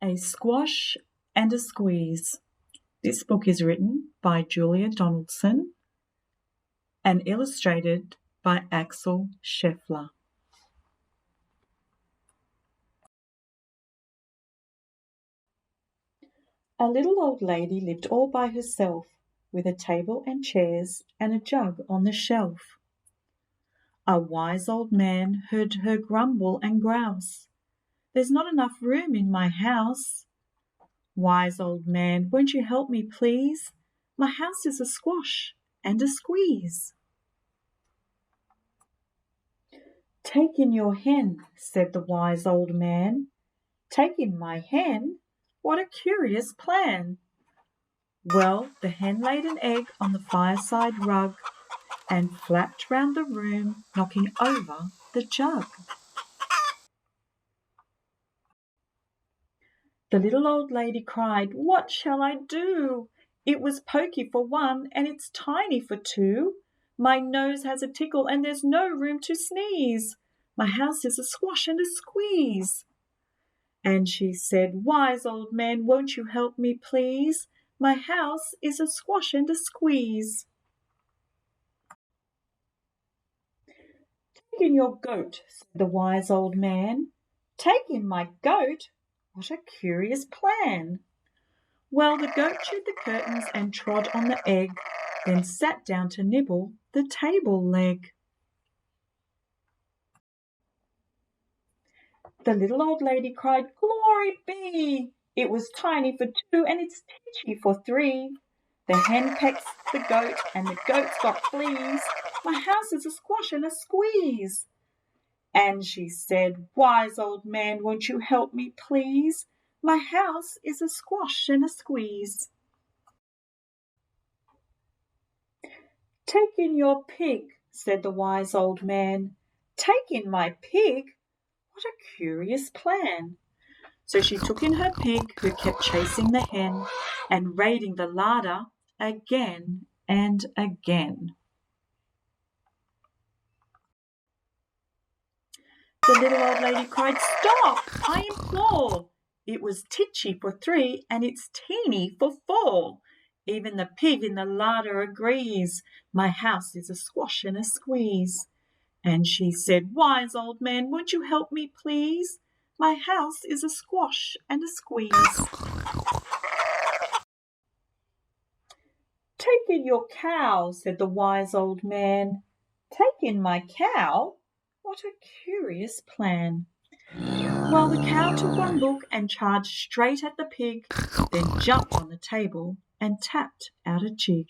A Squash and a Squeeze. This book is written by Julia Donaldson and illustrated by Axel Scheffler. A little old lady lived all by herself, with a table and chairs and a jug on the shelf. A wise old man heard her grumble and grouse. "There's not enough room in my house." "Wise old man, won't you help me, please? My house is a squash and a squeeze." "Take in your hen," said the wise old man. "Take in my hen? What a curious plan!" Well, the hen laid an egg on the fireside rug and flapped round the room, knocking over the jug. The little old lady cried, "What shall I do? It was pokey for one, and it's tiny for two. My nose has a tickle, and there's no room to sneeze. My house is a squash and a squeeze." And she said, "Wise old man, won't you help me, please? My house is a squash and a squeeze." "Take in your goat," said the wise old man. "Take in my goat? What a curious plan!" Well, the goat chewed the curtains and trod on the egg, then sat down to nibble the table leg. The little old lady cried, "Glory be! It was tiny for two, and it's titchy for three. The hen pecks the goat, and the goat's got fleas. My house is a squash and a squeeze." And she said, "Wise old man, won't you help me, please? My house is a squash and a squeeze." "Take in your pig," said the wise old man. "Take in my pig? What a curious plan!" So she took in her pig, who kept chasing the hen and raiding the larder again and again. The little old lady cried, "Stop, I implore! It was titchy for three, and it's teeny for four. Even the pig in the larder agrees. My house is a squash and a squeeze." And she said, "Wise old man, won't you help me, please? My house is a squash and a squeeze." "Take in your cow," said the wise old man. "Take in my cow? What a curious plan!" Well, the cow took one look and charged straight at the pig, then jumped on the table and tapped out a jig.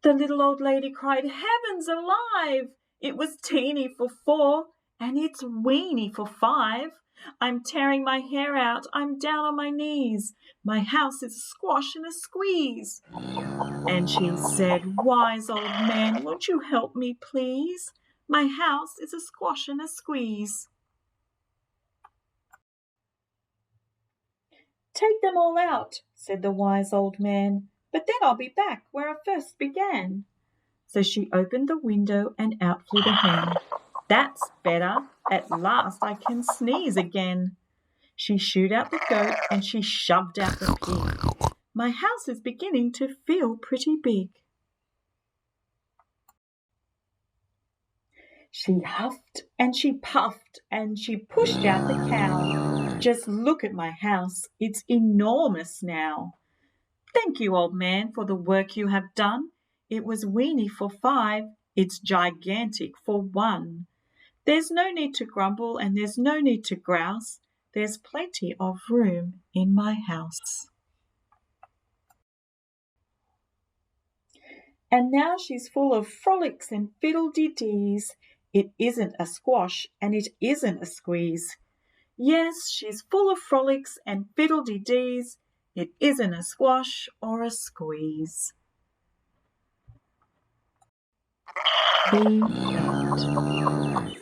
The little old lady cried, "Heavens alive! It was teeny for four, and it's weeny for five. I'm tearing my hair out, I'm down on my knees. My house is a squash and a squeeze." And she said, "Wise old man, won't you help me, please? My house is a squash and a squeeze." "Take them all out," said the wise old man, "but then I'll be back where I first began." So she opened the window and out flew the hen. "That's better. At last I can sneeze again." She shooed out the goat and she shoved out the pig. My house is beginning to feel pretty big. She huffed and she puffed and she pushed out the cow. "Just look at my house. It's enormous now." "Thank you, old man, for the work you have done. It was weeny for five. It's gigantic for one. There's no need to grumble and there's no need to grouse. There's plenty of room in my house." And now she's full of frolics and fiddle-de-dees. It isn't a squash and it isn't a squeeze. Yes, she's full of frolics and fiddle-de-dees. It isn't a squash or a squeeze. The end.